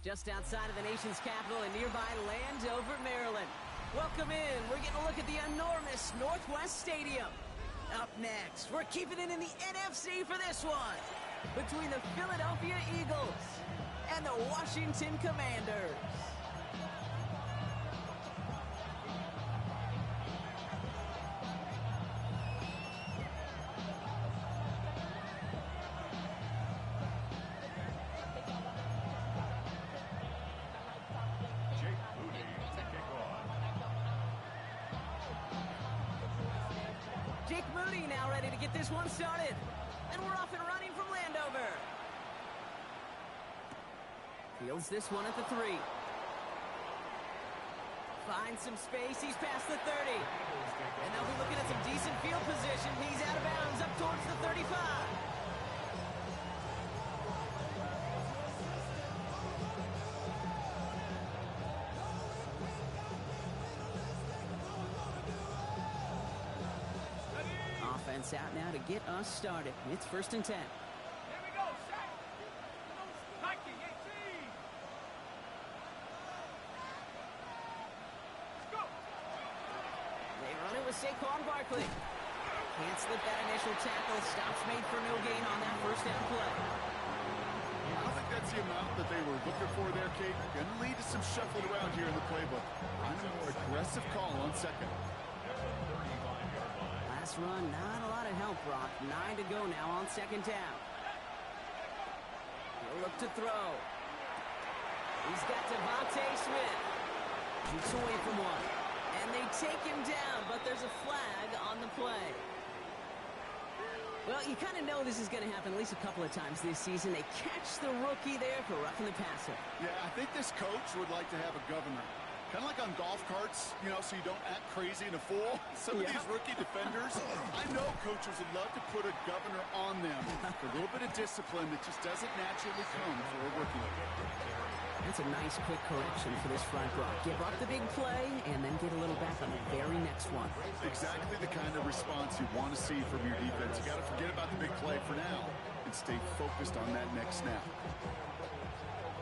just outside of the nation's capital in nearby Landover, Maryland. Welcome in. We're getting a look at the enormous Northwest Stadium. Up next, we're keeping it in the NFC for this one, between the Philadelphia Eagles and the Washington Commanders. Jake Moody now ready to get this one started. And we're off and running from Landover. Fields this one at the 3. Finds some space. He's past the 30. And they'll be looking at some decent field position. He's out of bounds up towards the 35. Offense out now to get us started. It's 1st and 10. Here we go, Shaq. Nike 18. Let's go. They run it with Saquon Barkley. Can't slip that initial tackle. Stops made for no gain on that 1st down play. I don't think that's the amount that they were looking for there, Kate. Going to lead to some shuffling around here in the playbook. Find a more aggressive call on 2nd. Last run, not a lot of help, Brock. 9 to go now on 2nd down. He'll look to throw. He's got Devontae Smith. Shoots away from one. And they take him down, but there's a flag on the play. Well, you kind of know this is going to happen at least a couple of times this season. They catch the rookie there for roughing the passer. Yeah, I think this coach would like to have a governor. Kind of like on golf carts, you know, so you don't act crazy and a fool. Some of these rookie defenders, I know coaches would love to put a governor on them for a little bit of discipline that just doesn't naturally come for a rookie. That's a nice quick correction for this front row. Give up the big play and then get a little back on the very next one. Exactly the kind of response you want to see from your defense. You got to forget about the big play for now and stay focused on that next snap.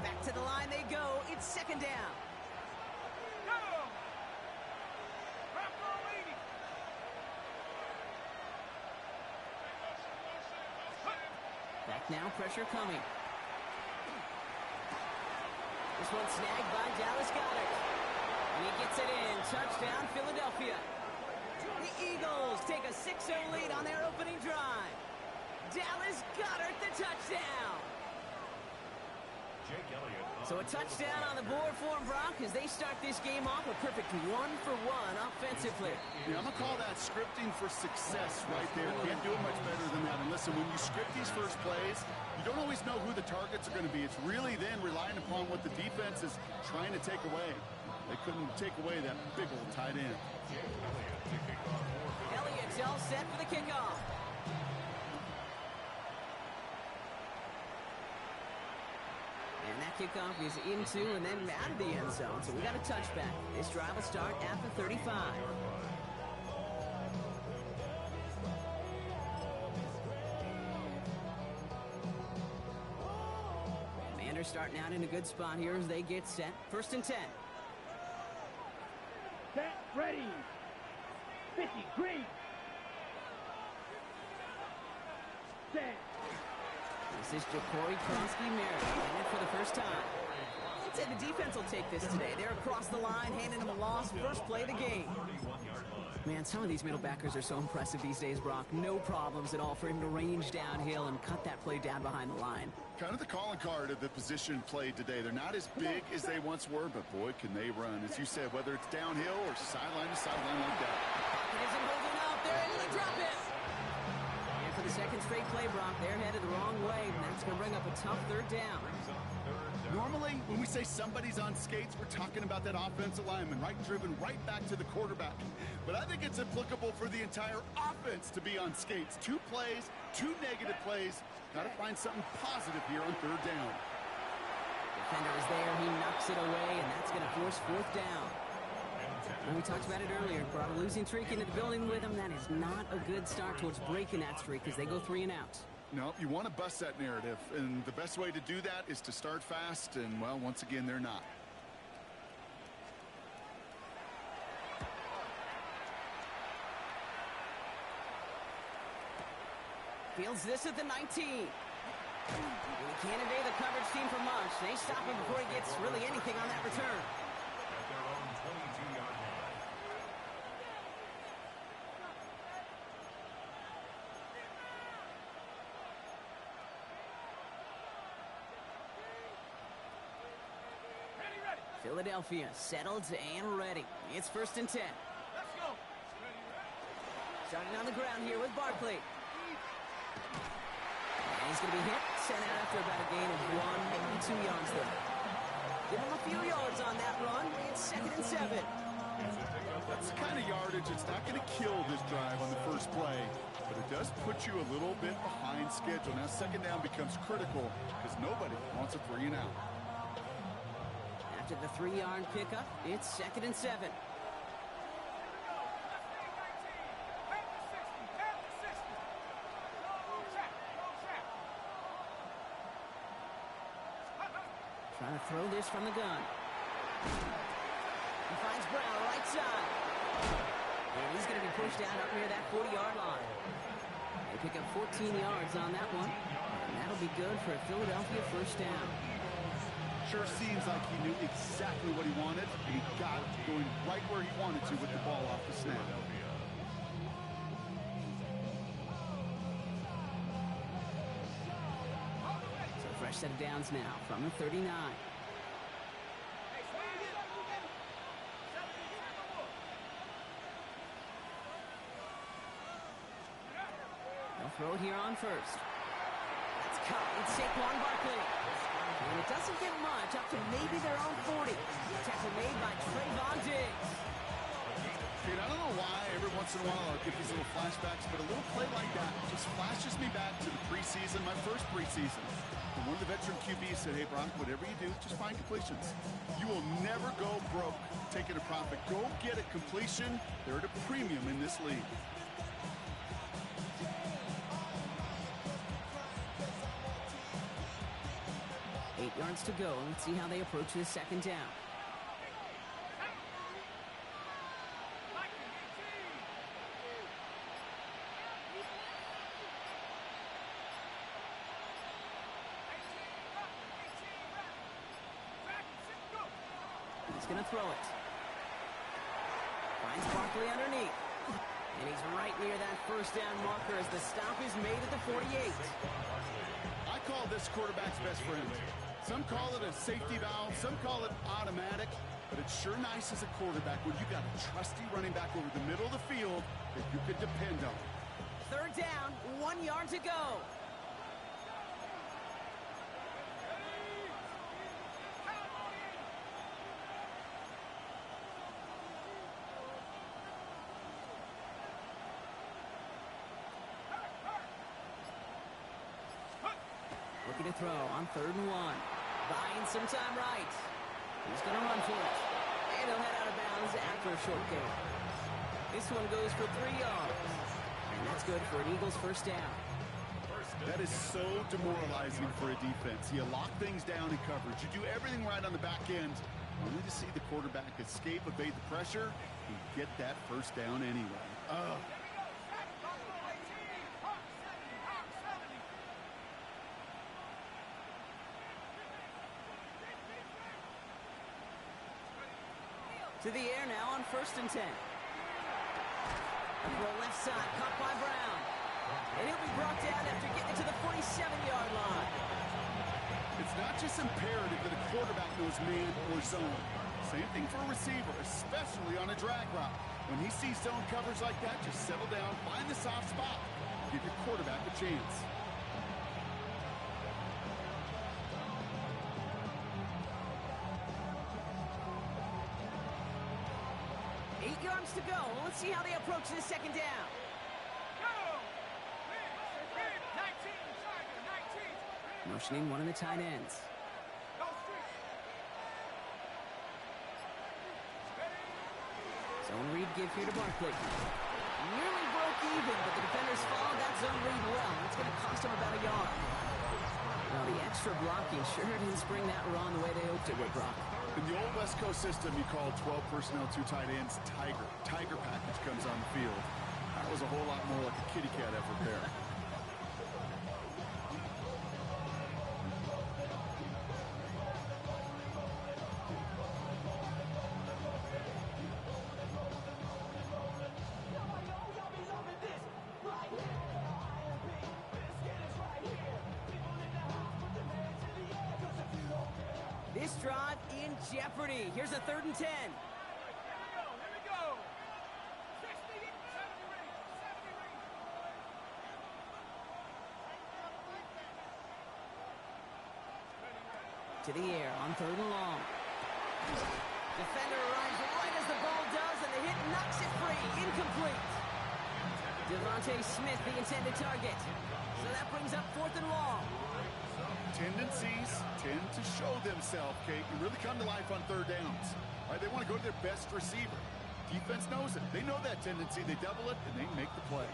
Back to the line they go. It's 2nd down. Back now, pressure coming. This one snagged by Dallas Goedert. And he gets it in. Touchdown, Philadelphia. The Eagles take a 6-0 lead on their opening drive. Dallas Goedert, the touchdown. So a touchdown on the board for him, Brock, as they start this game off a perfect 1-for-1 offensively. Yeah, I'm going to call that scripting for success right there. Can't do it much better than that. And listen, when you script these first plays, you don't always know who the targets are going to be. It's really then relying upon what the defense is trying to take away. They couldn't take away that big old tight end. Elliott's all set for the kickoff. And that kickoff is into and then out of the end zone. So we got a touchback. This drive will start at the 35. Commanders starting out in a good spot here as they get set. 1st and 10. Set, ready. 50, green. Set. This is Jacory Kronsky-Merritt in it for the first time. I'd say the defense will take this today. They're across the line, handing them a loss. First play of the game. Man, some of these middle backers are so impressive these days, Brock. No problems at all for him to range downhill and cut that play down behind the line. Kind of the calling card of the position played today. They're not as big as they once were, but boy, can they run. As you said, whether it's downhill or sideline to sideline like that. Pocket isn't holding up. They're able to drop it. And for the 2nd straight play, Brock, they're headed the wrong way, and that's going to bring up a tough 3rd down. Normally, when we say somebody's on skates, we're talking about that offensive lineman, right, driven right back to the quarterback. But I think it's applicable for the entire offense to be on skates. 2 plays, 2 negative plays. Got to find something positive here on 3rd down. Defender is there. He knocks it away, and that's going to force 4th down. And we talked about it earlier. Brought a losing streak into the building with him. That is not a good start towards breaking that streak as they go 3 and out. No, you want to bust that narrative, and the best way to do that is to start fast, and, well, once again, they're not. Fields this at the 19. And he can't evade the coverage team for much. They stop him before he gets really anything on that return. At their own 22-yard line. Ready. Philadelphia settled and ready. It's 1st and 10. Let's go. Starting on the ground here with Barkley. And he's going to be hit, sent out after about a gain of 1, maybe 2 yards there. Give him a few yards on that run. It's 2nd and 7. That's the kind of yardage that's not going to kill this drive on the first play, but it does put you a little bit behind schedule. Now, 2nd down becomes critical because nobody wants a 3 and out. After the 3-yard pickup, it's 2nd and 7. Trying to throw this from the gun. He finds Brown right side. And he's going to be pushed down up near that 40-yard line. They pick up 14 yards on that one. And that'll be good for a Philadelphia 1st down. Sure seems like he knew exactly what he wanted, and he got it going right where he wanted to with the ball off the snap. So fresh set of downs now from the 39. They'll throw it here on 1st. It's caught. It's Saquon Barkley. And it doesn't get much, up to maybe their own 40. Tackle made by Trayvon Diggs. Dude, I don't know why every once in a while I'll get these little flashbacks, but a little play like that just flashes me back to the preseason, my first preseason. And one of the veteran QBs said, hey, Brock, whatever you do, just find completions. You will never go broke taking a profit. Go get a completion. They're at a premium in this league. Yards to go. Let's see how they approach this 2nd down. He's going to throw it. Finds Barkley underneath. And he's right near that 1st down marker as the stop is made at the 48. I call this quarterback's best friend. Some call it a safety valve, some call it automatic, but it's sure nice as a quarterback when you got a trusty running back over the middle of the field that you could depend on. 3rd down, 1 yard to go. Looking to throw on 3rd and 1. Buying some time right. He's going to run for it. And he'll head out of bounds after a short gain. This one goes for 3 yards. And that's good for an Eagles 1st down. That is so demoralizing for a defense. You lock things down in coverage. You do everything right on the back end, only to see the quarterback escape, evade the pressure, and get that 1st down anyway. To the air now on 1st and 10. A throw left side, caught by Brown. And he'll be brought down after getting it to the 47-yard line. It's not just imperative that a quarterback knows man or zone. Same thing for a receiver, especially on a drag route. When he sees zone coverage like that, just settle down, find the soft spot, give your quarterback a chance. To go. Let's see how they approach this 2nd down. Motioning one of the tight ends. Zone read give here to Barkley. Nearly broke even, but the defenders followed that zone read well. It's going to cost them about a yard. Well, the extra blocking sure didn't spring that run the way they hoped it would, Brock. In the old West Coast system, you call 12 personnel, 2 tight ends, Tiger. Tiger package comes on the field. That was a whole lot more like a kitty cat effort there. This drive in jeopardy. Here's a 3rd and 10. Here we go. 60, 70 rings, 70 rings. To the air on 3rd and long. Defender arrives right as the ball does, and the hit knocks it free. Incomplete. Devontae Smith, the intended target. So that brings up 4th and long. Tendencies tend to show themselves, Kate, and really come to life on 3rd downs. Right, they want to go to their best receiver. Defense knows it. They know that tendency. They double it, and they make the play.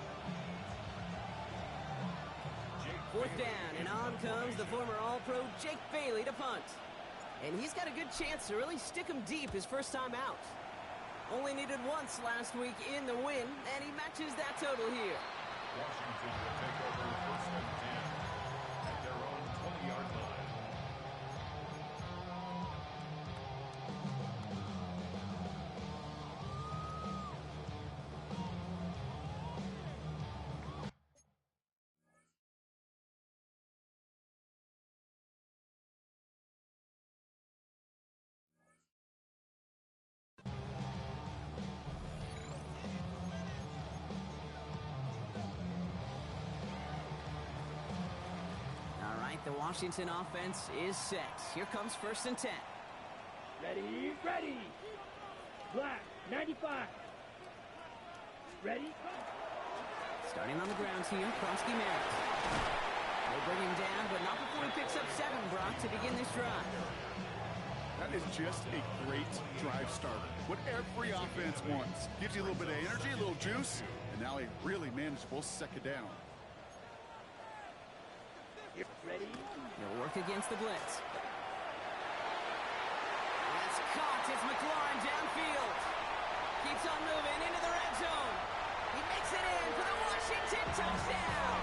4th down, and on comes the former All-Pro Jake Bailey to punt. And he's got a good chance to really stick him deep his first time out. Only needed once last week in the win, and he matches that total here. Washington will take over 1st and 10 at their own 20-yard line. The Washington offense is set. Here comes 1st and 10. Ready, ready. Black, 95. Ready? Starting on the ground here, Kronsky Merritt. They bring him down, but not before he picks up 7, Brock, to begin this drive. That is just a great drive starter. What every offense wants. Gives you a little bit of energy, a little juice, and now a really manageable 2nd down. Ready? He'll work against the blitz. That's caught. It's McLaurin downfield. Keeps on moving into the red zone. He makes it in for the Washington touchdown.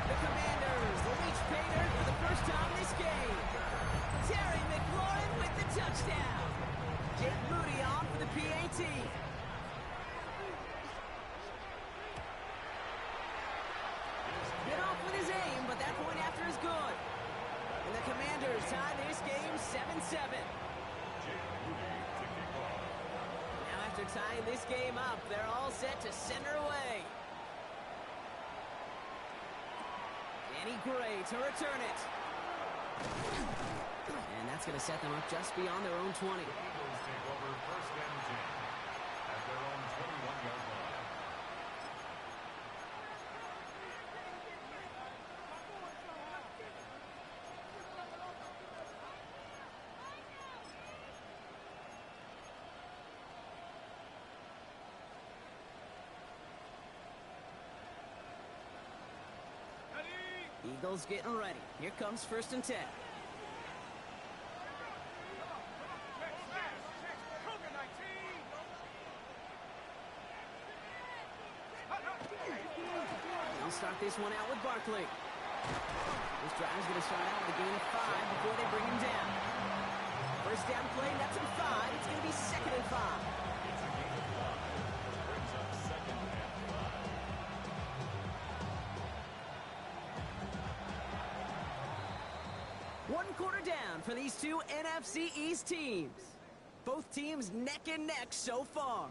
The Commanders reach pay dirt for the first time this game. Terry McLaurin with the touchdown. Jake Moody on for the PAT. Get off with his aim, but that point after is good. And the Commanders tie this game 7-7. Now after tying this game up, they're all set to send her away. Danny Gray to return it. And that's going to set them up just beyond their own 20. The Eagles take over 1st and 10 at their own 21-yard line. Eagles getting ready. Here comes 1st and 10. They'll start this one out with Barkley. This drive is going to start out with a gain of 5 before they bring him down. 1st down play, that's in 5. It's going to be 2nd and 5. It's a gain of 5. Brings up 2nd and 5. 1 quarter down for these two NFC East teams. Both teams neck and neck so far.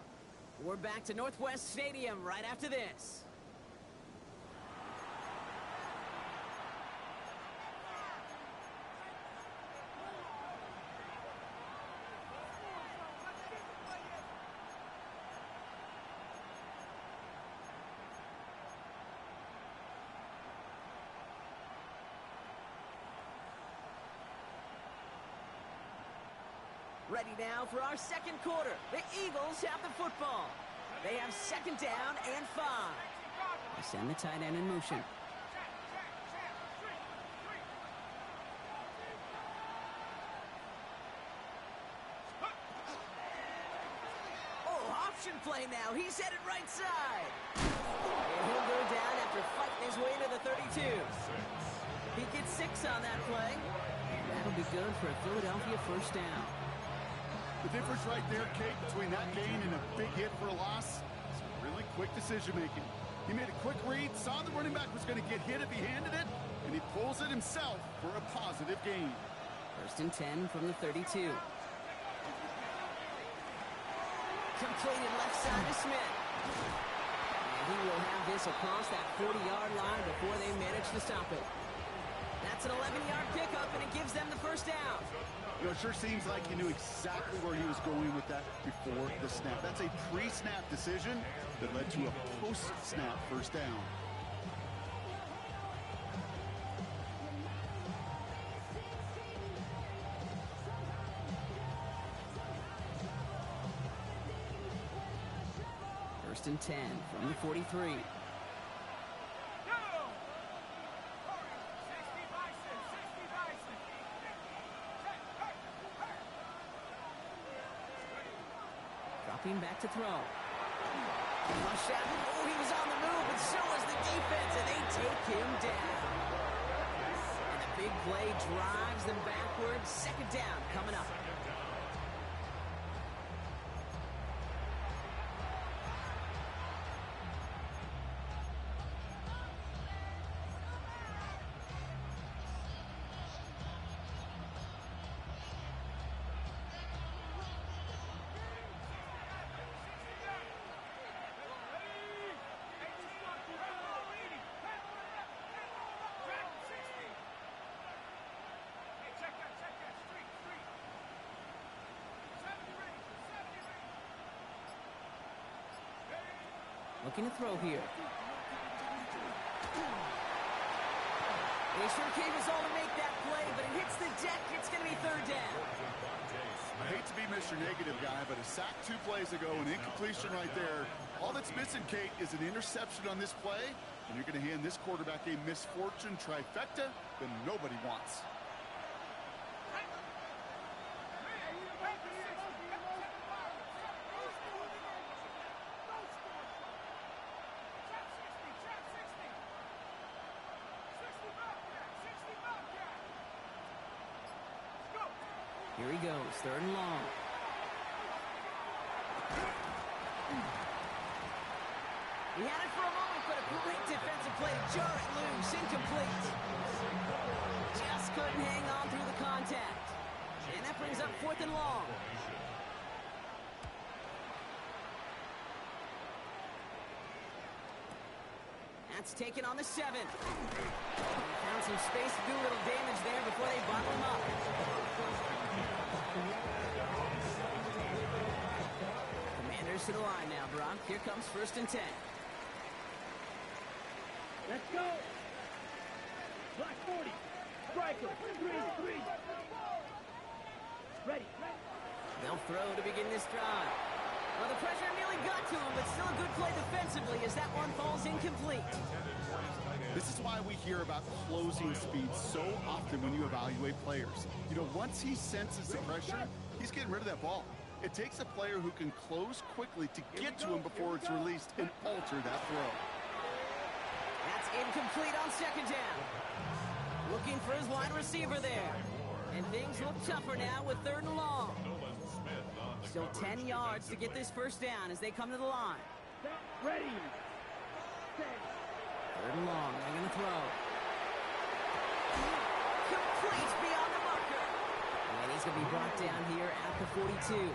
We're back to Northwest Stadium right after this. Ready now for our 2nd quarter. The Eagles have the football. They have second down and 5. They send the tight end in motion. Option play now. He's headed right side. And he'll go down after fighting his way to the 32. He gets 6 on that play. That'll be good for a Philadelphia first down. The difference right there, Kate, between that gain and a big hit for a loss is really quick decision-making. He made a quick read, saw the running back was going to get hit if he handed it, and he pulls it himself for a positive gain. First and 10 from the 32. Completed left side to Smith. And he will have this across that 40-yard line before they manage to stop it. That's an 11-yard pickup, and it gives them the first down. You know, it sure seems like he knew exactly where he was going with that before the snap. That's a pre-snap decision that led to a post-snap first down. First and 10 from the 43. Dropping back to throw. Rush out. Oh, he was on the move, but so was the defense, and they take him down. And the big play drives them backwards. Second down coming up. Looking to throw here. They sure gave us all to make that play, but it hits the deck. It's going to be third down. I hate to be Mr. Negative guy, but a sack 2 plays ago, an incompletion right there. All that's missing, Kate, is an interception on this play, and you're going to hand this quarterback a misfortune trifecta that nobody wants. Here he goes, third and long. He had it for a moment, but a great defensive play to jar it loose, incomplete. Just couldn't hang on through the contact. And that brings up fourth and long. That's taken on the 7. Found some space to do a little damage there before they bottle him up. Commanders to the line now, Brock. Here comes first and 10. Let's go. Black 40. Striker. 3. Ready. They'll throw to begin this drive. Well, the pressure nearly got to him, but still a good play defensively as that one falls incomplete. This is why we hear about closing speed so often when you evaluate players. You know, once he senses the pressure, he's getting rid of that ball. It takes a player who can close quickly to get to him before it's released and alter that throw. That's incomplete on second down. Looking for his wide receiver there. And things look tougher now with third and long. Still 10 yards to get this first down as they come to the line. Ready. Third and long. They're going to throw. Complete beyond the marker. And he's going to be brought down here at the 42.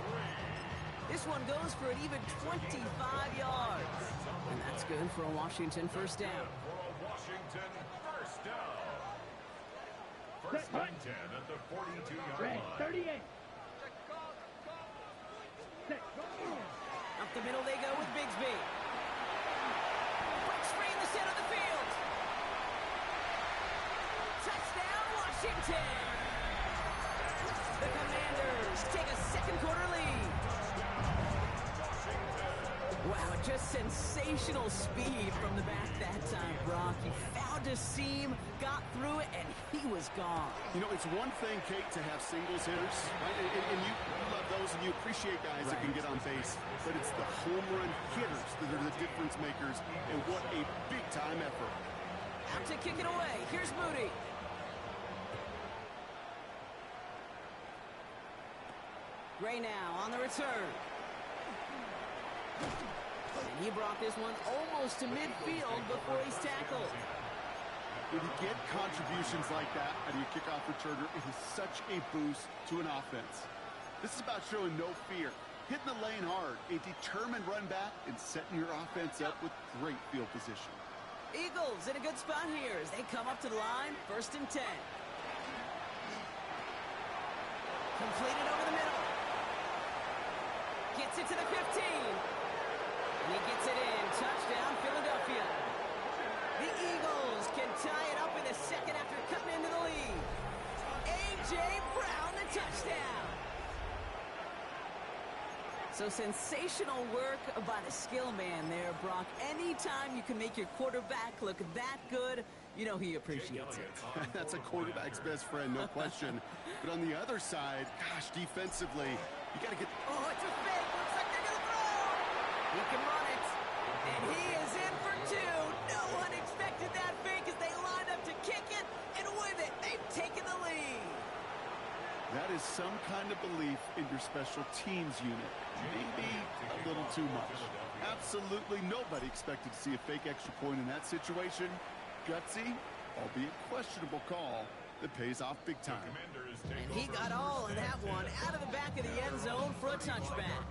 This one goes for an even 25 yards. And that's good for a Washington first down. Washington first down. First and 10 at the 42-yard line. 38. Up the middle they go with Bigsby. Breaks free in the center of the field. Touchdown, Washington. The Commanders take a second quarter lead. Wow, a sensational speed from the back that time, Brock. He found a seam, got through it, and he was gone. You know, it's one thing, Kate, to have singles hitters, right? And you love those, and you appreciate guys that can get on base. But it's the home run hitters that are the difference makers, and what a big-time effort. Out to kick it away. Here's Moody. Gray now on the return. And he brought this one almost to midfield before he's tackled. When you get contributions like that out of your kickoff returner, it is such a boost to an offense. This is about showing no fear, hitting the lane hard, a determined run back, and setting your offense up with great field position. Eagles in a good spot here as they come up to the line, 1st and 10. Completed over the middle. Gets it to the 15. And he gets it in. Touchdown, Philadelphia. The Eagles can tie it up in the second after cutting into the lead. A.J. Brown, the touchdown. So sensational work by the skill man there, Brock. Anytime you can make your quarterback look that good, you know he appreciates it. That's a quarterback's best friend, no question. But on the other side, gosh, defensively, you got to get... Oh, it's a fake. Looks like they're going to throw. He can run it. And he is in for 2. No one expected that fake as they lined up to kick it. And with it, they've taken the lead. That is some kind of belief in your special teams unit. Maybe a little too much. Absolutely nobody expected to see a fake extra point in that situation. Gutsy, albeit questionable call, that pays off big time. And he got all of that one out of the back of the end zone for a touchback.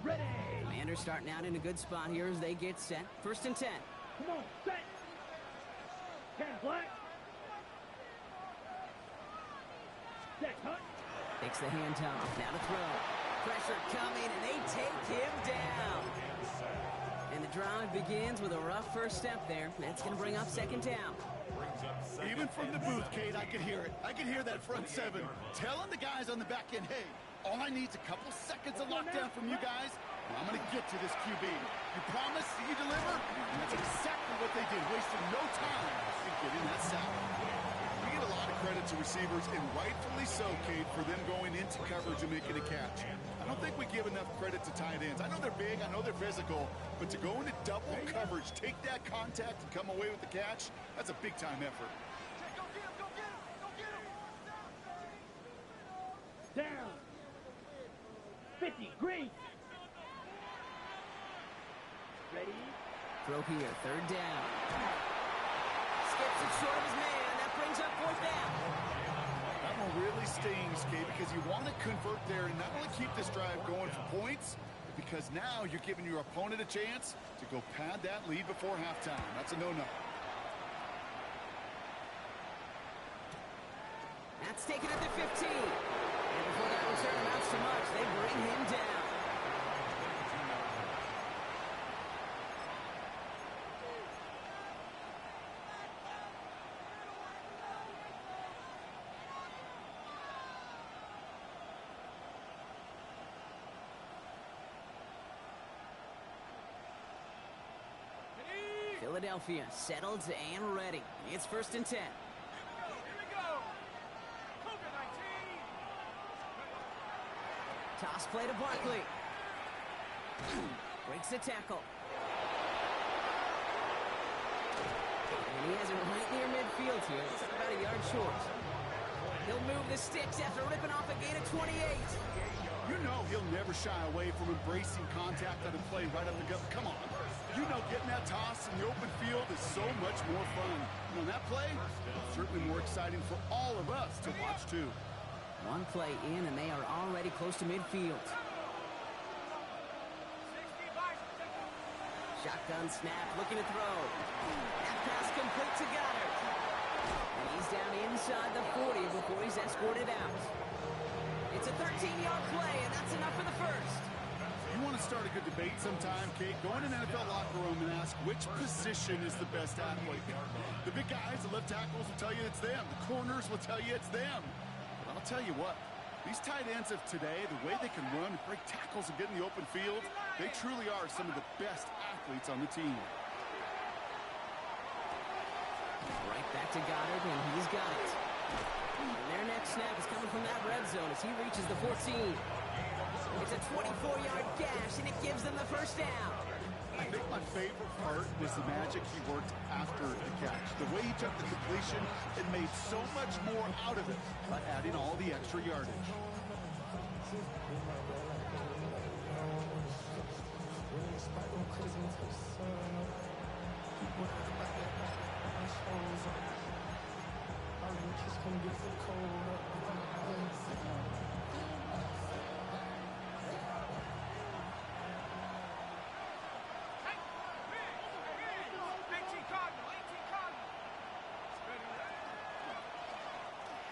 Ready. Commanders starting out in a good spot here as they get set. 1st and 10. Come on, set. 10 black. Set, cut. Takes the handoff. Now to throw. Pressure coming, and they take him down. And the drive begins with a rough first step there. That's going to bring up 2nd down. Even from the booth, Kate, I could hear it. I could hear that front 7 telling the guys on the back end, hey, all I need is a couple seconds of lockdown from you guys, and I'm going to get to this QB. You promise, you deliver, and that's exactly what they did, wasting no time in getting that sack. We get a lot of credit to receivers, and rightfully so, Kate, for them going into coverage and making a catch. I don't think we give enough credit to tight ends. I know they're big, I know they're physical, but to go into double coverage, take that contact, and come away with the catch, that's a big-time effort. Go get him, go get him, go get him. Down. 50, green. Ready. Throw here, 3rd down. Skips it short of his man. That brings up 4th down. That one really stings, Kate, because you want to convert there and not only keep this drive going for points, but because now you're giving your opponent a chance to go pad that lead before halftime. That's a no-no. That's taken at the 15. And before that return amounts to much, they bring him down. Philadelphia settled and ready. It's 1st and 10. Here we go. COVID-19. Toss play to Barkley. Breaks the tackle. And he has it right near midfield here. It's about a yard short. He'll move the sticks after ripping off a gain of 28. You know he'll never shy away from embracing contact on a play right up the gut. Come on. You know getting that toss in the open field is so much more fun. And on that play, certainly more exciting for all of us to watch, too. One play in, and they are already close to midfield. 60 Shotgun snap, looking to throw. That pass complete to Goddard. And he's down inside the 40 before he's escorted out. It's a 13-yard play, and that's enough for the first. You want to start a good debate sometime, Kate? Go in an NFL locker room and ask which position is the best athlete. The big guys, the left tackles will tell you it's them. The corners will tell you it's them. But I'll tell you what, These tight ends of today, the way they can run, break tackles, and get in the open field, they truly are some of the best athletes on the team. Right back to Goddard, and he's got it. And their next snap is coming from that red zone as he reaches the 14. It's a 24-yard gash, and it gives them the first down. I think my favorite part was the magic he worked after the catch. The way he took the completion and made so much more out of it by adding all the extra yardage.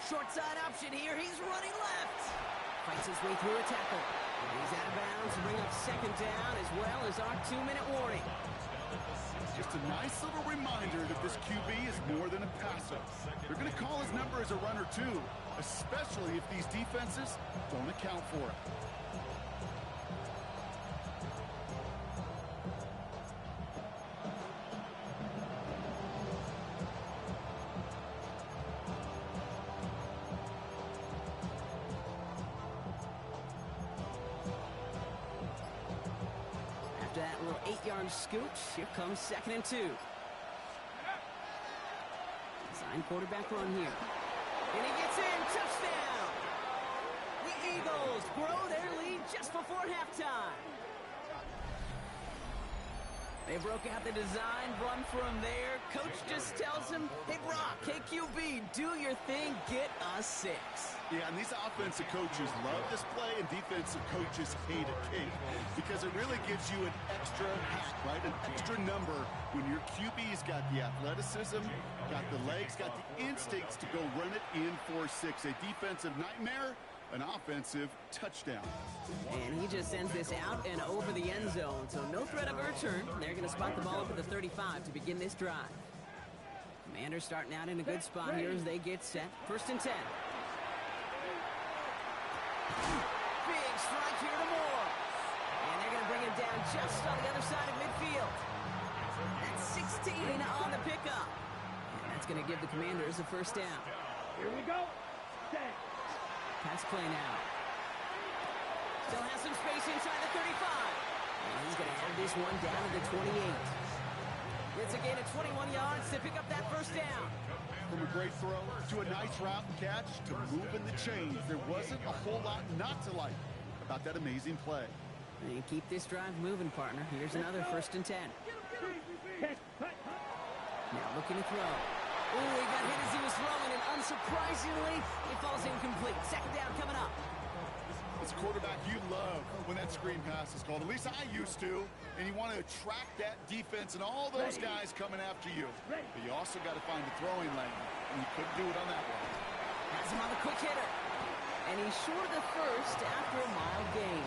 Short side option here. He's running left. Fights his way through a tackle. He's out of bounds to bring up second down as well as our 2-minute warning. Just a nice little reminder that this QB is more than a passer. They're going to call his number as a runner too, especially if these defenses don't account for it. After that little 8-yard scooch, here comes 2nd and 2. Design quarterback run here. And he gets in. Touchdown! The Eagles grow their lead just before halftime. They broke out the design run from there. Coach just tells him, hey, Brock, hey, QB, do your thing, get us 6. Yeah, and these offensive coaches love this play, and defensive coaches hate it, Kate, because it really gives you an extra hack, right? An extra number when your QB's got the athleticism, got the legs, got the instincts to go run it in for 6. A defensive nightmare, an offensive touchdown. And he just sends this out and over the end zone, so no threat of a return. They're going to spot the ball up at the 35 to begin this drive. Commanders starting out in a good spot here as they get set. 1st and 10. Big strike here to Moore. And they're going to bring him down just on the other side of midfield. That's 16 on the pickup. And that's going to give the Commanders a first down. Here we go. Stay. Pass play now. Still has some space inside the 35. And he's going to have this one down to the 28. It's a gain of 21 yards to pick up that first down. From a great throw to a nice route and catch to moving the chains, there wasn't a whole lot not to like about that amazing play. And keep this drive moving, partner. Here's another 1st and 10. Now looking to throw. Oh, he got hit as he was throwing, and unsurprisingly, it falls incomplete. 2nd down coming up. As a quarterback, you love when that screen pass is called. At least I used to. And you want to attract that defense and all those guys coming after you. But you also got to find the throwing lane. And you couldn't do it on that one. Has him on the quick hitter. And he's short of the first after a mild gain.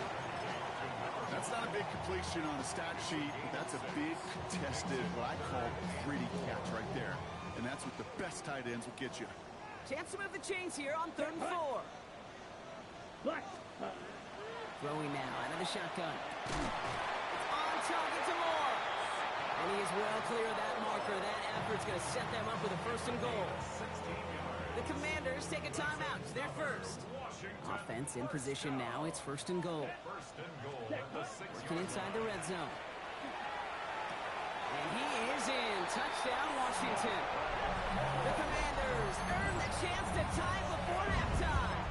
That's not a big completion on the stat sheet, but that's a big contested, what I call gritty catch right there. And that's what the best tight ends will get you. Chance to move the chains here on 3rd and 4. Throwing now out of the shotgun. It's on target to Moore. And he is well clear of that marker. That effort's going to set them up with a 1st and goal. The Commanders take a timeout. It's their first. Offense in position now. It's 1st and goal. Working inside the red zone. And he is in. Touchdown, Washington. The Commanders earn the chance to tie before halftime.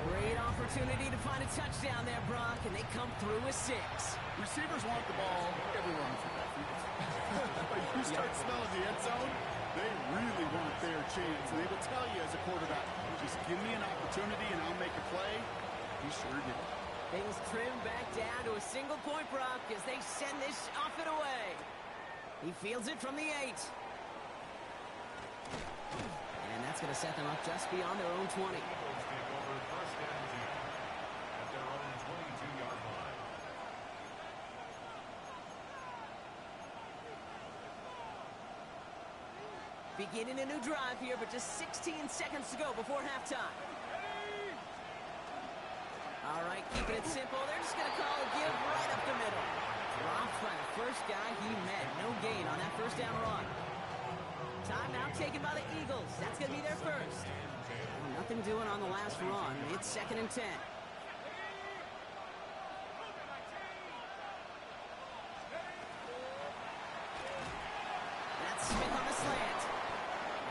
Great opportunity to find a touchdown there, Brock, and they come through with 6. Receivers want the ball everywhere on football field. But you start smelling the end zone, they really want their chance. And they will tell you as a quarterback, just give me an opportunity and I'll make a play. He sure did. Things trim back down to a single point, Brock, as they send this off and away. He fields it from the 8. And that's going to set them up just beyond their own 20. beginning a new drive here, but just 16 seconds to go before halftime. All right, keeping it simple. They're just going to call a give right up the middle. Dropped by the first guy he met. No gain on that first down run. Timeout taken by the Eagles. That's going to be their first. Well, nothing doing on the last run. It's 2nd and 10. That's Smith on the slant.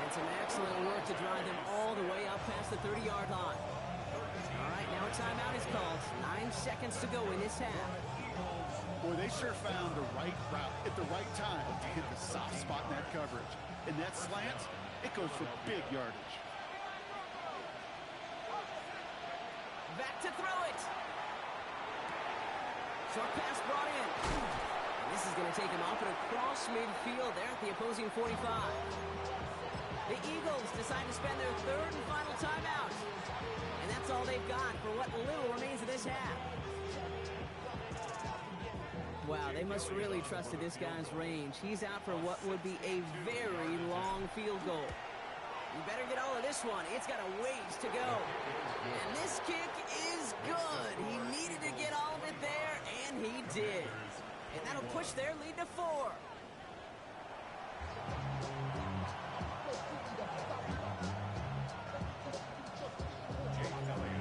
And some excellent work to drive them all the way up past the 30-yard line. All right, now a timeout is called. 9 seconds to go in this half. Boy, they sure found the right route at the right time to hit the soft spot in that coverage. And that slant, it goes for big yardage. Back to throw it. Short pass brought in. And this is going to take him off and across midfield there at the opposing 45. The Eagles decide to spend their third and final timeout. And that's all they've got for what little remains of this half. Wow, they must really trust in this guy's range. He's out for what would be a very long field goal. You better get all of this one. It's got a ways to go. And this kick is good. He needed to get all of it there, and he did. And that'll push their lead to 4.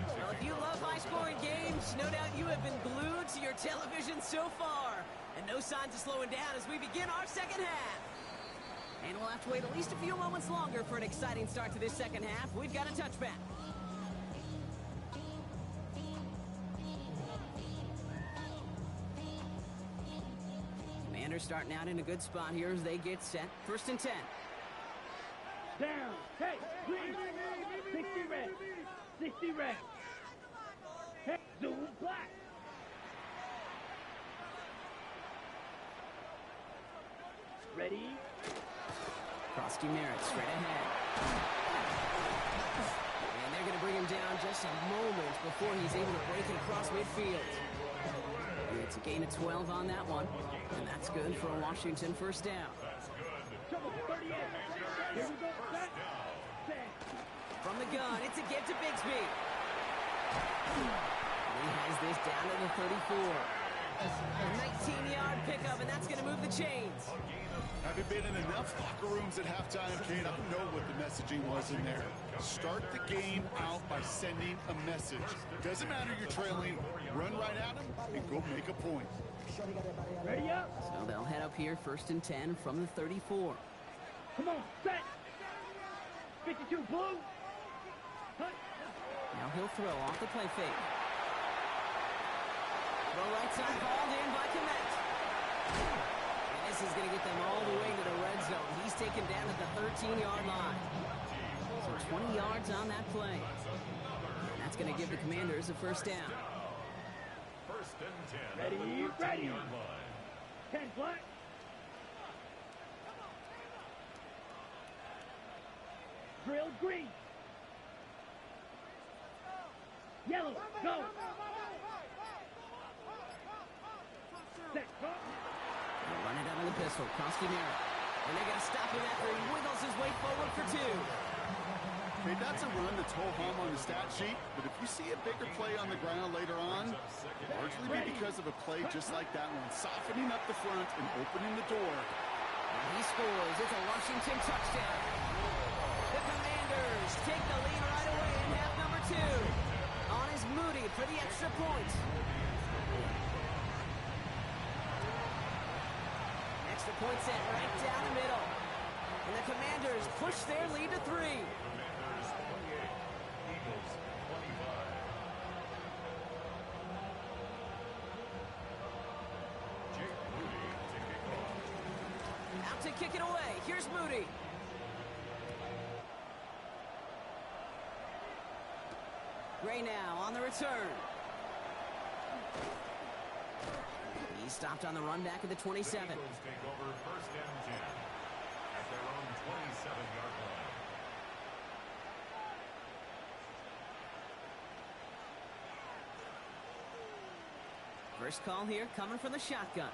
Well, if you love high-scoring games, no doubt you have been glued to your television so far. And no signs of slowing down as we begin our second half. And we'll have to wait at least a few moments longer for an exciting start to this second half. We've got a touchback. Commanders starting out in a good spot here as they get set. 1st and 10. Down. Hey, green. 60 red. 60 red. Hey, zoom black. Ready? Krosky Merritt straight ahead. And they're going to bring him down just a moment before he's able to break it across midfield. It's a gain of 12 on that one. And that's good for a Washington first down. Trouble 38. Here we go. Set. From the gun, it's a give to Bigsby. He has this down to the 34. A 19-yard pickup, and that's going to move the chains. Having been in enough locker rooms at halftime, Kate, I know what the messaging was in there. Start the game out by sending a message. Doesn't matter you're trailing, run right at them and go make a point. Ready up. So they'll head up here 1st and 10 from the 34. Come on, set. 52 blue. Hut. Now he'll throw off the play fake. The right side hauled in by Kmet. And this is going to get them all the way to the red zone. He's taken down at the 13-yard line. So 20 yards on that play. And that's going to give the Commanders a first down. 1st and 10. Ready, ready. 10 black. Drill green. Yellow, go. Set, go. They'll run it out of the pistol. Krosky Merritt. And they got to stop him after he wiggles his way forward for 2. Okay, that's a run that's ho-hum on the stat sheet, but if you see a bigger play on the ground later on, largely be because of a play just like that one, softening up the front and opening the door. And he scores. It's a Washington touchdown. The Commanders take the lead right away in half number 2. On is Moody for the extra point. Extra point set right down the middle. And the Commanders push their lead to 3. Commanders 28, Eagles 25. Jake Moody to kick off. Out to kick it away. Here's Moody. Gray now on the return. He stopped on the run back at the 27. The Eagles take over 1st and 10 at their own 27-yard line. First call here coming from the shotgun.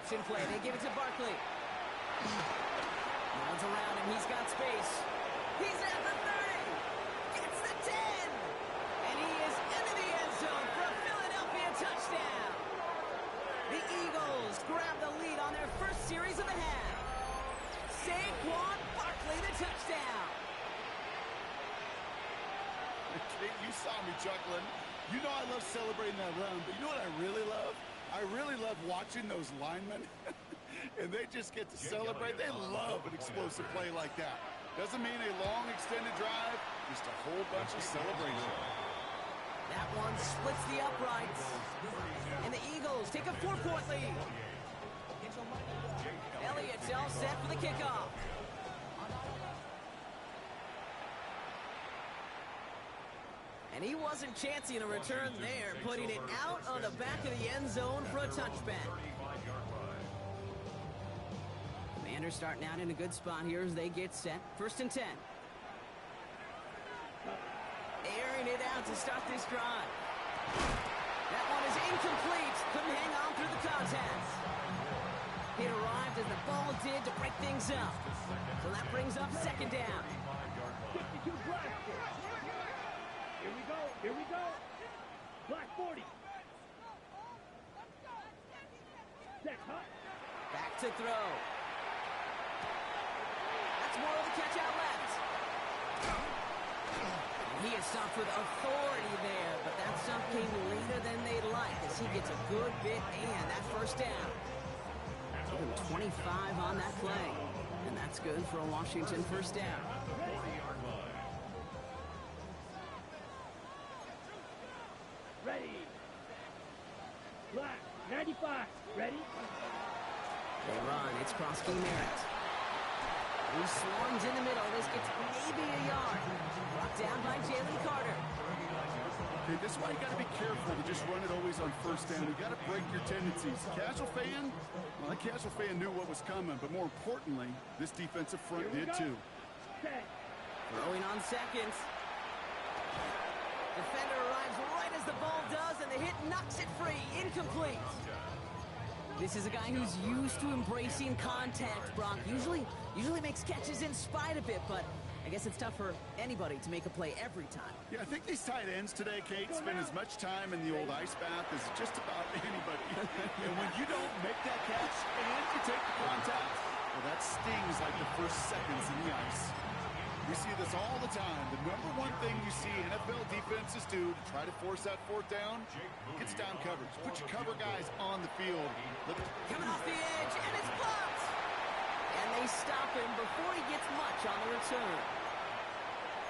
option play. They give it to Barkley. Runs around him. He's got space. He's at the 30. Gets the 10. And he is into the end zone for a Philadelphia touchdown. The Eagles grab the lead on their first series of the half. Saquon Barkley, the touchdown. Kate, you saw me chuckling. You know I love celebrating that run, but you know what I really love? I really love watching those linemen. And they just get to celebrate. They love an explosive play like that. Doesn't mean a long extended drive, just a whole bunch of celebration. That one splits the uprights. And the Eagles take a 4-point lead. Elliott's all set for the kickoff. And he wasn't chancing a return there, putting it out on the back of the end zone for a touchback. Commanders starting out in a good spot here as they get set. 1st and 10. Airing it out to start this drive. That one is incomplete. Couldn't hang on through the contact. It arrived as the ball did to break things up. So that brings up 2nd down. 52 black. Here we go. Here we go. Black 40. Set hot. Back to throw. That's more of the catch out left. He is stopped with authority there, but that stop came later than they'd like as he gets a good bit and that 1st down. Give him 25 on that play, and that's good for a Washington 1st down. Ready. Black 95. Ready. They run. It's Krosky Merritt. He swarms in the middle. This gets maybe a yard. Brought down by Jalen Carter. Okay, this is why you got to be careful to just run it always on 1st down. You got to break your tendencies. Casual fan, well, the casual fan knew what was coming, but more importantly, this defensive front did too. Set. Throwing on 2nd. Defender arrives right as the ball does, and the hit knocks it free. Incomplete. This is a guy who's used to embracing contact, Brock. Usually makes catches in spite of it, but I guess it's tough for anybody to make a play every time. Yeah, I think these tight ends today, Kate, spend as much time in the old ice bath as just about anybody. And when you don't make that catch and you take the contact, well, that stings like the first seconds in the ice. We see this all the time. The number one thing you see NFL defenses do to try to force that 4th down, it's down coverage. Put your cover guys on the field. Coming off the edge, and it's blocked. And they stop him before he gets much on the return.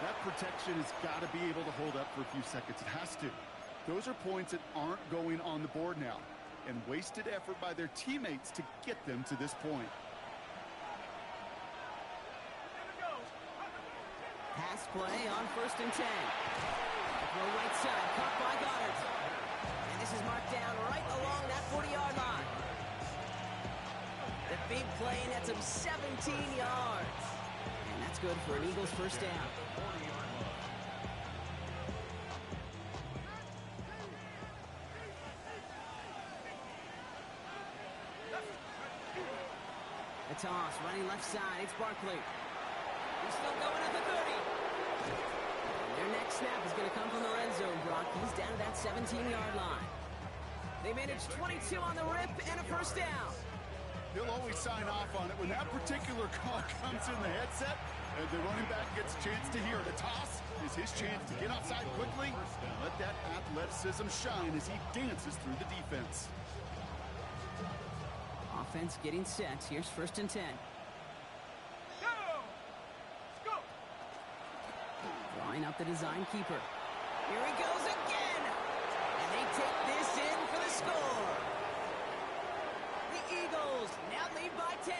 That protection has got to be able to hold up for a few seconds. It has to. Those are points that aren't going on the board now, and wasted effort by their teammates to get them to this point. Pass play on 1st and 10. Throw right side, caught by Goddard. And this is marked down right along that 40-yard line. The big play nets him 17 yards. And that's good for an Eagles 1st down. The toss, running left side, it's Barkley. He's still going at the 30. Their next snap is going to come from the red zone, Brock. He's down to that 17-yard line. They managed 22 on the rip and a 1st down. He'll always sign off on it. When that particular call comes in the headset, and the running back gets a chance to hear it. A toss is his chance to get outside quickly and let that athleticism shine as he dances through the defense. Offense getting set. Here's 1st and 10. Drawing up the design keeper. Here he goes again. And they take this in for the score. The Eagles now lead by 10.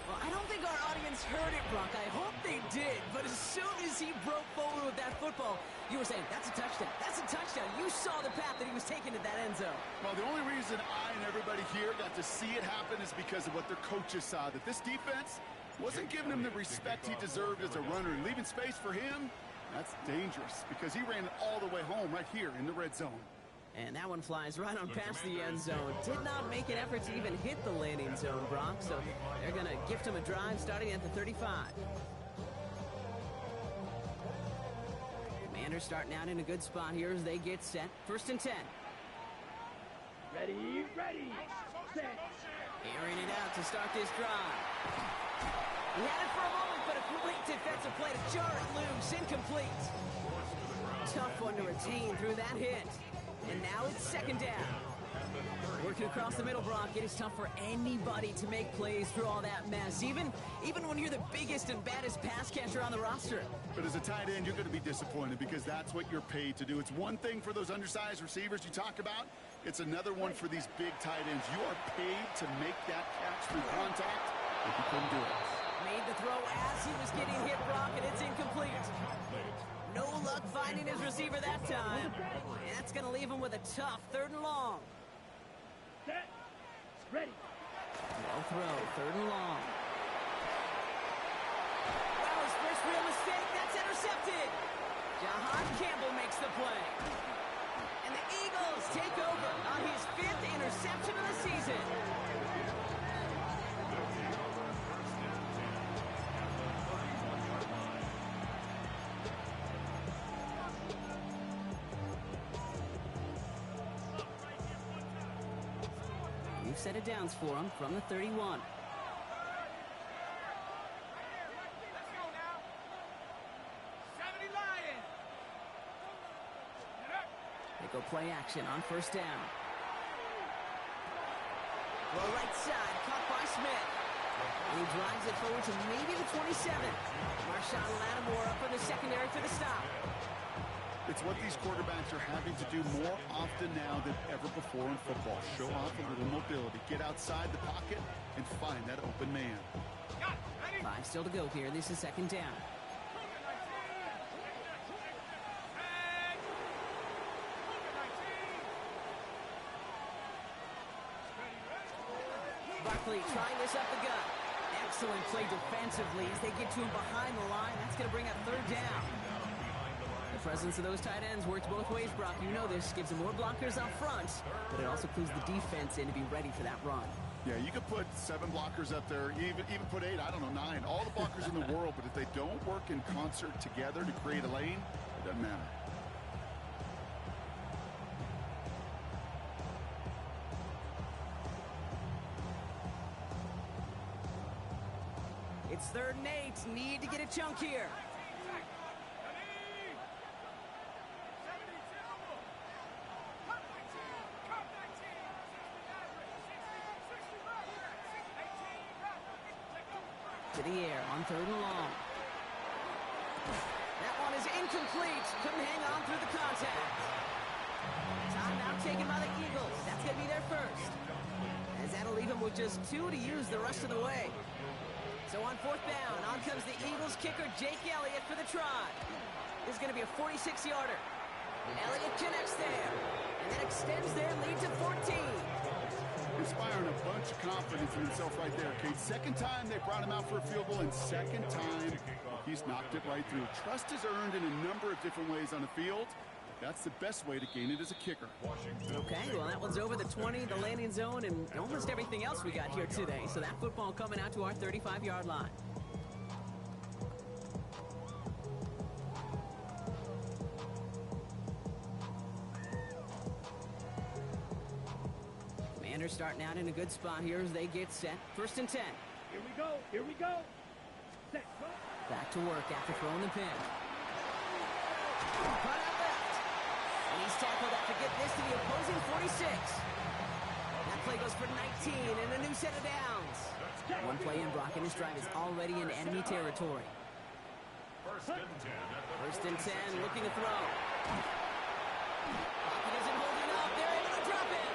Well, I don't think our audience heard it, Brock. I hope they did. But as soon as he broke forward with that football, you were saying, that's a touchdown. That's a touchdown. You saw the path that he was taking to that end zone. Well, the only reason I and everybody here got to see it happen is because of what their coaches saw. That this defense wasn't giving him the respect he deserved as a runner. And leaving space for him, that's dangerous because he ran it all the way home right here in the red zone. And that one flies right on past the end zone. Did not make an effort to even hit the landing zone, Brock. So they're going to gift him a drive starting at the 35. Commanders starting out in a good spot here as they get set. 1st and 10. Ready, set. Airing it out to start this drive. He had it for a moment, but a complete defensive play to jar it loose. Incomplete. Tough one to retain through that hit. And now it's 2nd down. Working across the middle, Brock. It is tough for anybody to make plays through all that mess, even when you're the biggest and baddest pass catcher on the roster. But as a tight end, you're going to be disappointed because that's what you're paid to do. It's one thing for those undersized receivers you talk about. It's another one for these big tight ends. You are paid to make that catch through contact, but you couldn't do it. Made the throw as he was getting hit, Brock, and it's incomplete. No luck finding his receiver that time. And that's going to leave him with a tough 3rd and long. Set. Ready. No throw, 3rd and long. That was first real mistake. That's intercepted. Jahan Campbell makes the play. And the Eagles take over on his 5th interception of the season. New set of downs for him from the 31. They go play action on 1st down. Well, right side, caught by Smith. And he drives it forward to maybe the 27. Marshawn Lattimore up in the secondary for the stop. It's what these quarterbacks are having to do more often now than ever before in football. Show off a little mobility. Get outside the pocket and find that open man. 5 still to go here. This is 2nd down. Barkley trying this up the gut. Excellent play defensively as they get to him behind the line. That's going to bring up 3rd down. The presence of those tight ends works both ways, Brock. You know this. Gives them more blockers up front, but it also clues the defense in to be ready for that run. Yeah, you could put 7 blockers up there, even put 8, I don't know, 9. All the blockers in the world, but if they don't work in concert together to create a lane, it doesn't matter. It's 3rd and 8. Need to get a chunk here. To the air on 3rd and long. That one is incomplete. Couldn't hang on through the contact. Timeout taken by the Eagles. That's going to be their first. As that'll leave them with just 2 to use the rest of the way. So on 4th down, on comes the Eagles kicker, Jake Elliott, for the try. This is going to be a 46-yarder. Elliott connects there, and then extends their lead to 14. Inspiring a bunch of confidence in himself right there, Kate. 2nd time they brought him out for a field goal, and 2nd time he's knocked it right through. Trust is earned in a number of different ways on the field. That's the best way to gain it as a kicker. Okay, well, that one's over the 20, the landing zone, and almost everything else we got here today. So that football coming out to our 35-yard line. Commanders starting out in a good spot here as they get set. 1st and 10. Here we go. Here we go. Set. Go. Back to work after throwing the pin. Cut out left. And he's tackled after getting this to the opposing 46. That play goes for 19 and a new set of downs. One play in, Brock, and his drive is already in enemy territory. 1st and 10, looking to throw. Pocket isn't holding up. They're able to drop it.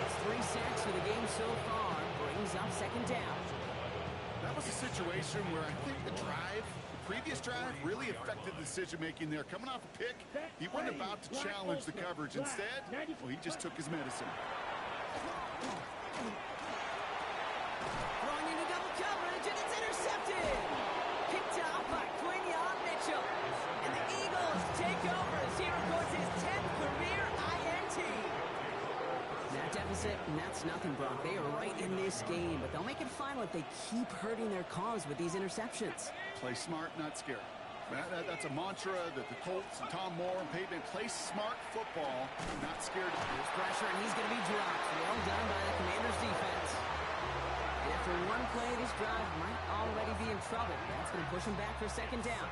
It's 3 sacks for the game so far. Brings up 2nd down. That was a situation where I think the previous drive really affected the decision-making there. Coming off a pick, he wasn't about to challenge the coverage. Instead, well, he just took his medicine. Throwing into double coverage, and it's intercepted. Picked off by Quinyon Mitchell. And the Eagles take over as he records his 10th career INT. That deficit, and that's nothing, Brock. They are right in this game, but they'll make it final if they keep hurting their cause with these interceptions. Play smart, not scared. That's a mantra that the Colts and Tom Moore and Peyton play smart football, not scared. There's pressure, and he's going to be dropped. Well done by the Commanders' defense. And after one play, this drive might already be in trouble. That's going to push him back for second down.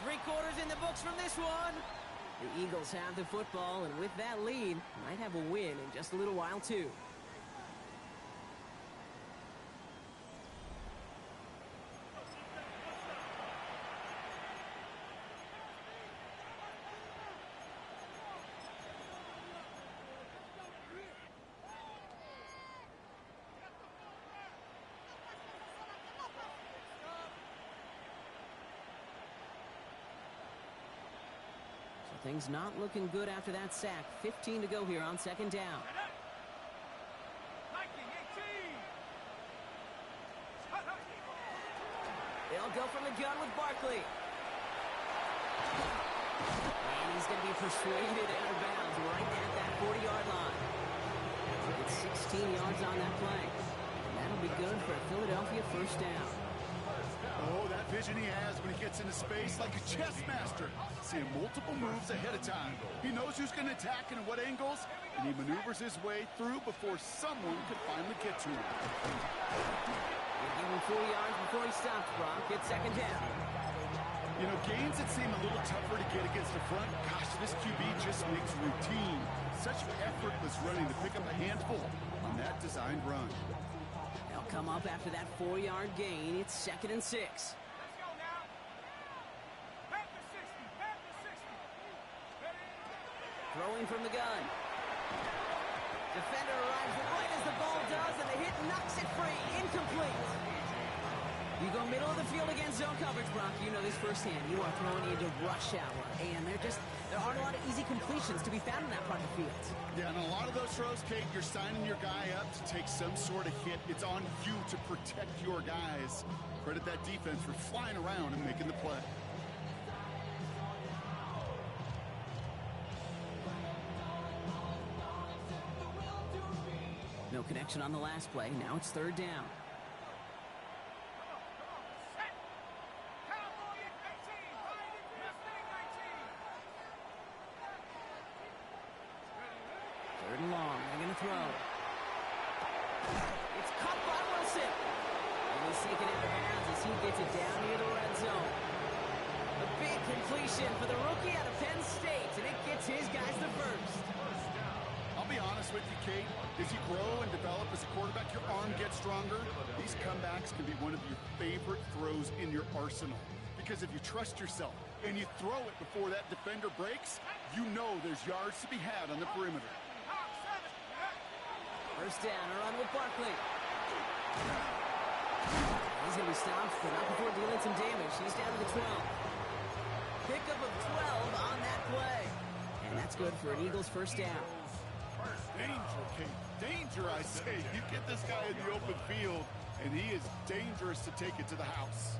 Three-quarters in the books from this one. The Eagles have the football, and with that lead, might have a win in just a little while, too. Things not looking good after that sack. 15 to go here on second down. They'll go from the gun with Barkley. And he's going to be persuaded out of bounds right at that 40-yard line. It's 16 yards on that play. And that'll be good for a Philadelphia first down. Oh, that vision he has when he gets into space like a chess master. Seeing multiple moves ahead of time. He knows who's going to attack and at what angles, and he maneuvers his way through before someone could finally get to him. He'll give him 4 yards before he stops, Brock. It's second down. You know, gains that seem a little tougher to get against the front. Gosh, this QB just makes routine. Such effortless running to pick up a handful on that designed run. They'll come up after that 4-yard gain. It's second and 6. Let's go now. Back to 60. Back to 60. Throwing from the gun. Defender arrives right as the ball does, and the hit knocks it free. Incomplete. You go middle of the field against zone coverage, Brock. You know this firsthand. You are throwing into rush hour, and there aren't a lot of easy completions to be found in that part of the field. Yeah, and a lot of those throws, Kate, you're signing your guy up to take some sort of hit. It's on you to protect your guys. Credit that defense for flying around and making the play. No connection on the last play. Now it's third down. Third and long. They're going to throw. It's caught by Wilson. And he's taken out of bounds as he gets it down near the red zone. A big completion for the rookie out of Penn State, and it gets his guys the first. I'll be honest with you, Kate. As you grow and develop as a quarterback, your arm gets stronger. These comebacks can be one of your favorite throws in your arsenal. Because if you trust yourself and you throw it before that defender breaks, you know there's yards to be had on the perimeter. First down, a run with Barkley. He's going to be stopped, but not before dealing some damage. He's down to the 12. Pickup of 12 on that play. And that's good for an Eagles first down. Danger, Kate. Danger, I say. You get this guy in the open field, and he is dangerous to take it to the house.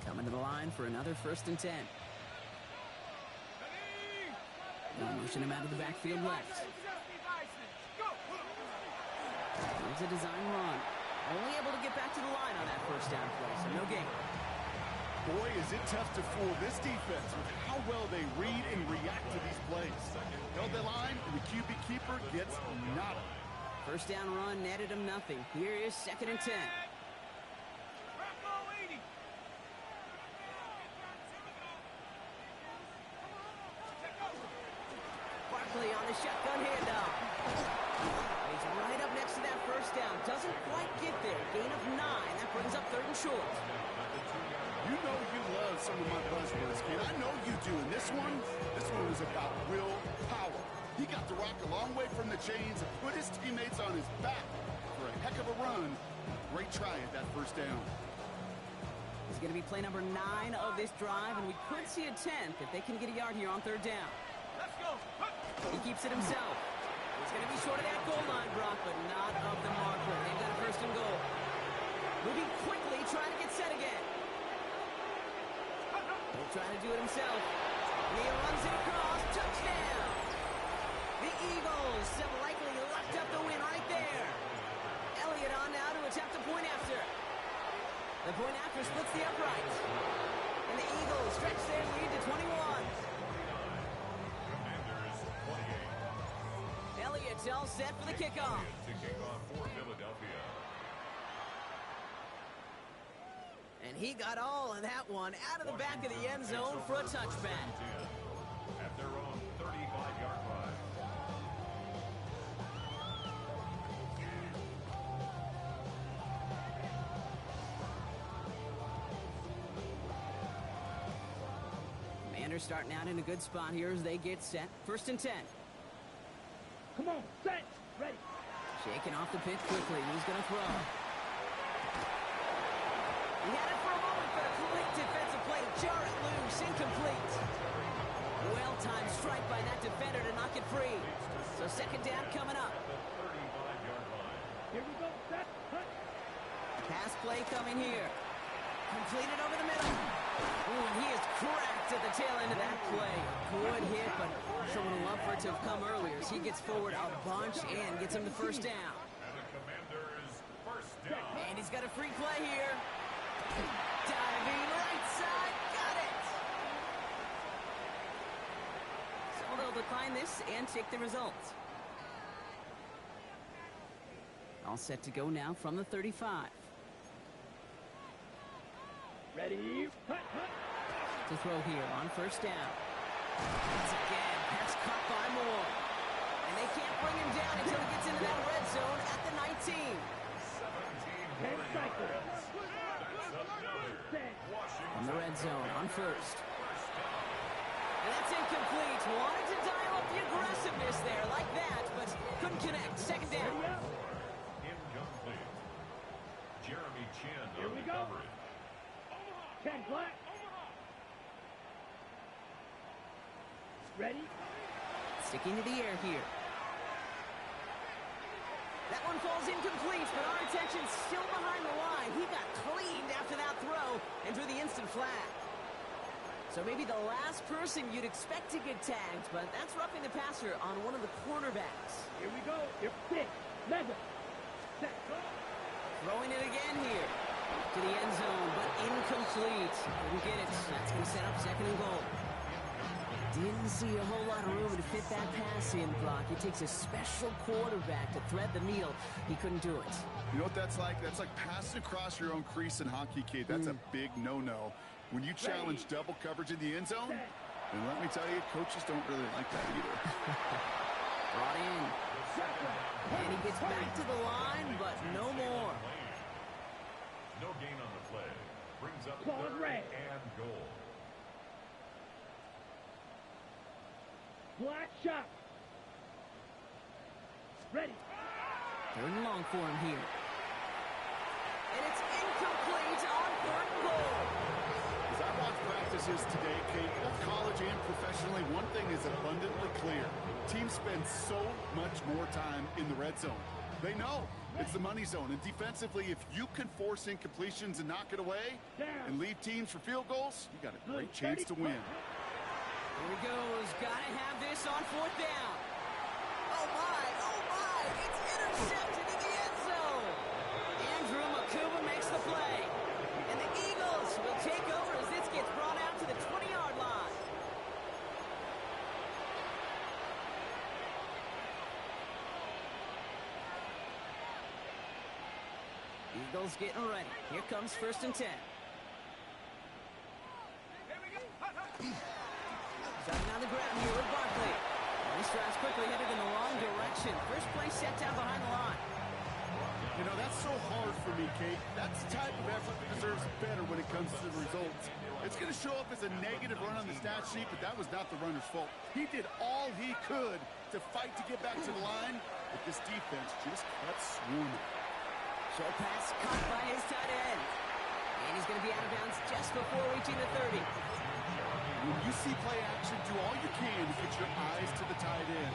Coming to the line for another first and 10. They'll motion him out of the backfield left. Here's a design run. Only able to get back to the line on that first down play, so no gain. Boy, is it tough to fool this defense with how well they read and react to these plays. Held the line, and the QB keeper gets nada. First down run netted him nothing. Here is second and 10. Barkley on the shotgun handoff. He's right up next to that first down. Doesn't quite get there. Gain of 9. That brings up third and short. You know you love some of my buzzwords, kid. I know you do. And this one is about will power. He got the rock a long way from the chains and put his teammates on his back for a heck of a run. Great try at that first down. His going to be play number 9 of this drive, and we could see a 10th if they can get a yard here on 3rd down. Let's go. He keeps it himself. He's going to be short of that goal line, Brock, but not of the marker. They've got a 1st and goal. Moving quickly, trying to get set again. He'll try to do it himself. And he runs it across. Touchdown! The Eagles have likely locked up the win right there. Elliott on now to attempt a point after. The point after splits the upright. And the Eagles stretch their lead to 21. Commanders 28. Elliott's all set for the kickoff. To kick off for Philadelphia. And he got all of that one out of the back of the end zone for a touchback. At their own 35-yard line. Commanders starting out in a good spot here as they get set. 1st and 10. Come on, set, ready. Shaking off the pitch quickly. He's going to throw. He had it for a moment, but a quick defensive play to jar it loose. Incomplete. Well-timed strike by that defender to knock it free. So 2nd down coming up. 35-yard line. Here we go, set, cut. Pass play coming here. Completed over the middle. Ooh, and he is cracked at the tail end of that play. Good hit, but someone would love for it to have come earlier as he gets forward a bunch and gets him the 1st down. And the Commanders 1st down. And he's got a free play here. Diving right side. Got it. So they'll decline this and take the results. All set to go now from the 35. Ready, cut, cut. To throw here on 1st down. Once again, pass caught by Moore. And they can't bring him down until he gets into that red zone at the 19. 17 10 seconds. That's another. Set. On the red zone on 1st. And that's incomplete. Wanted to dial up the aggressiveness there like that, but couldn't connect. 2nd down. Ready up. Incomplete. Jeremy Chin Here on we the go. coverage. 10 black. Ready? Sticking to the air here. That one falls incomplete, but our attention's still behind the line. He got cleaned after that throw and drew the instant flag. So maybe the last person you'd expect to get tagged, but that's roughing the passer on one of the cornerbacks. Here we go. Here, 6, leather. Set, go. Throwing it again here to the end zone, but incomplete. Couldn't get it. That's going to set up 2nd and goal. Didn't see a whole lot of room to fit that pass in, Brock. It takes a special quarterback to thread the needle. He couldn't do it. You know what that's like? That's like passing across your own crease in hockey, kid. That's a big no-no. When you challenge double coverage in the end zone, and let me tell you, coaches don't really like that either. Brought in. And he gets back to the line, but no more. No gain on the play. Brings up Ball 3rd red. and goal. Black shot. Ready. 3rd and long for him here. And it's incomplete on 3rd and goal. As I watch practices today, Kate, both college and professionally, one thing is abundantly clear. Teams spend so much more time in the red zone. They know it's the money zone. And defensively, if you can force incompletions and knock it away and leave teams for field goals, you got a great chance to win. Here he goes. Gotta have this on 4th down. Oh my, it's intercepted in the end zone. Andrew Makuba makes the play. And the Eagles will take over as this gets brought out to the 20-yard line. Eagles getting ready. Here comes 1st and 10. Starting on the ground here with Barkley. And he strides quickly, headed in the wrong direction. First play set down behind the line. You know, that's so hard for me, Kate. That's the type of effort that deserves better when it comes to the results. It's going to show up as a negative run on the stat sheet, but that was not the runner's fault. He did all he could to fight to get back to the line, but this defense just kept swarming. Short pass caught by his tight end. And he's going to be out of bounds just before reaching the 30. When you see play action, do all you can to get your eyes to the tight end,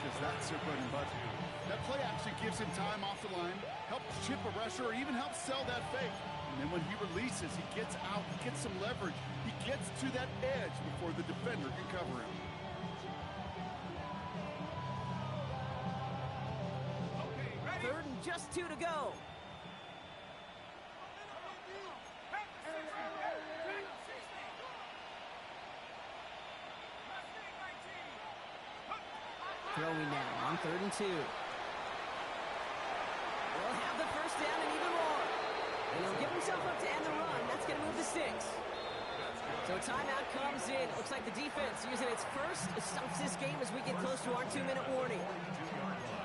because that's their bread and butter. That play action gives him time off the line, helps chip a rusher, or even helps sell that fake. And then when he releases, he gets out, he gets some leverage. He gets to that edge before the defender can cover him. Third and just 2 to go. Throwing now on 3rd and 2. We'll have the first down and even more. And he'll give himself up to end the run. That's going to move to 6. So timeout comes in. Looks like the defense using its first stops this game as we get close to our 2-minute warning.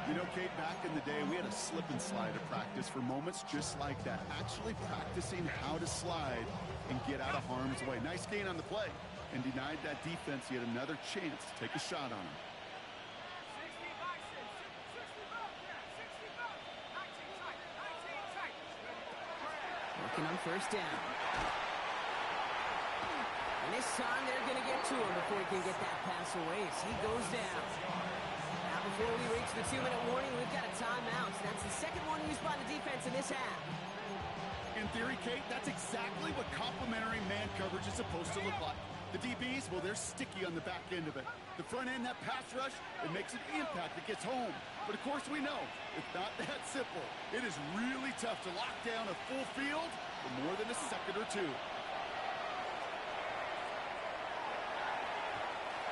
You know, Kate, back in the day, we had a slip and slide at practice for moments just like that. Actually practicing how to slide and get out of harm's way. Nice gain on the play. And denied that defense yet another chance to take a shot on him. Working on first down. And this time they're going to get to him before he can get that pass away as he goes down. Now before we reach the 2-minute warning, we've got a timeout. That's the second one used by the defense in this half. In theory, Kate, that's exactly what complementary man coverage is supposed to look like. The DBs, well, they're sticky on the back end of it. The front end, that pass rush, it makes an impact that gets home. But of course we know, it's not that simple. It is really tough to lock down a full field for more than a second or two.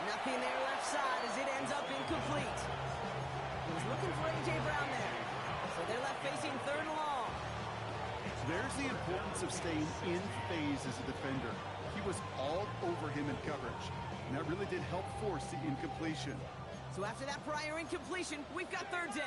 Nothing there left side as it ends up incomplete. He was looking for A.J. Brown there. So they're left facing 3rd and long. There's the importance of staying in phase as a defender. He was all over him in coverage, and that really did help force the incompletion. So after that prior incompletion, we've got 3rd down.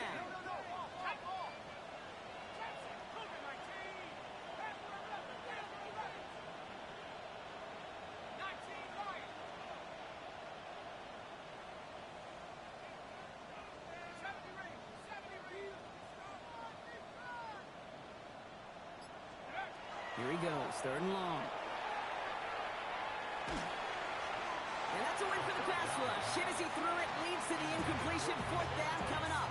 Here he goes, 3rd and long. And that's a win for the pass rush. Shit as he threw it, leads to the incompletion. 4th down coming up.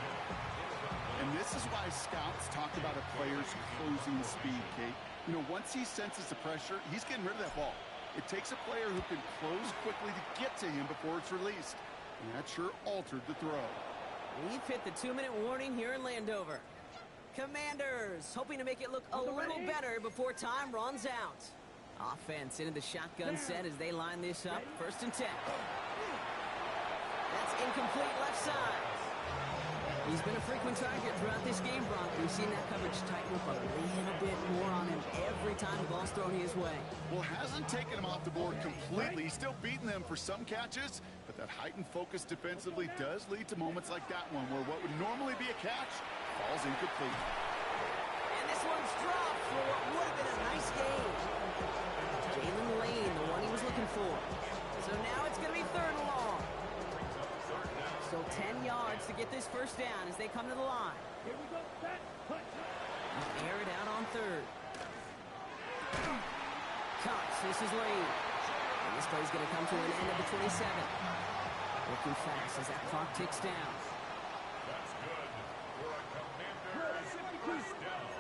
And this is why scouts talk about a player's closing speed, Kate. You know, once he senses the pressure, he's getting rid of that ball. It takes a player who can close quickly to get to him before it's released. And that sure altered the throw. We've hit the 2-minute warning here in Landover. Commanders hoping to make it look a little better before time runs out. Offense into the shotgun set as they line this up. 1st and 10. That's incomplete left side. He's been a frequent target throughout this game, Brock. We've seen that coverage tighten up a little bit more on him every time the ball's thrown his way. Well, hasn't taken him off the board completely. He's still beating them for some catches, but that heightened focus defensively does lead to moments like that one where what would normally be a catch falls incomplete. And this one's dropped for what would have been a nice game. Jalen Lane, the one he was looking for. So now it's going to be 3rd and long. So 10 yards to get this first down as they come to the line. Here we go. Set. Put. Air it out on 3rd. Cuts. This is Lane. And this play's going to come to an end of the 27. Working fast as that clock ticks down. That's good for a Commander's first down.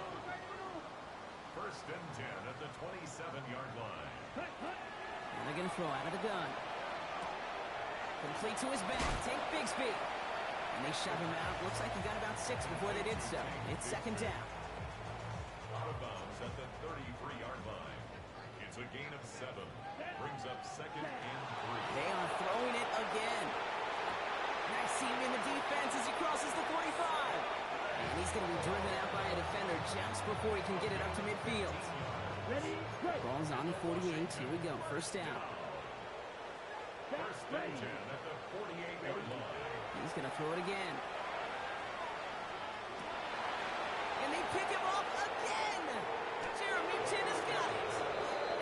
1st and 10 at the 27-yard line. And they're going to throw out of the gun. Complete to his back. Take Bigsby. And they shove him out. Looks like he got about 6 before they did so. It's 2nd down. Out of bounds at the 33-yard line. It's a gain of 7. Brings up 2nd and 3. They are throwing it again. Nice seam in the defense as he crosses the 45. And he's going to be driven out by a defender just before he can get it up to midfield. Ready? Go. Ball's on the 48. Here we go. First down. 1st and 10 at the 48-yard line. He's going to throw it again. And they pick him up again. Jeremy Chin has got it.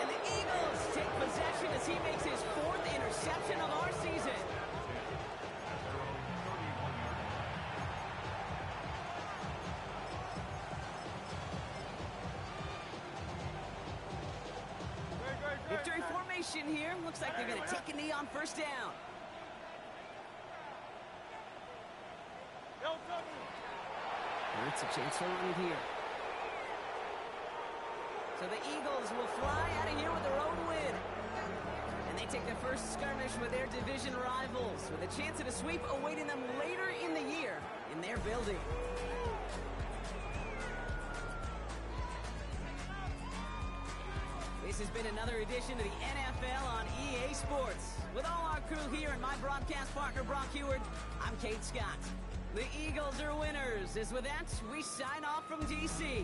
And the Eagles take possession as he makes his 4th interception of our season. formation here. Looks like they're going to take a knee on first down. It's a chance to run it here. So the Eagles will fly out of here with their own win. And they take their first skirmish with their division rivals, with a chance at a sweep awaiting them later in the year in their building. This has been another edition of the NFL on EA Sports. With all our crew here and my broadcast partner, Brock Heward, I'm Kate Scott. The Eagles are winners. As with that, we sign off from D.C.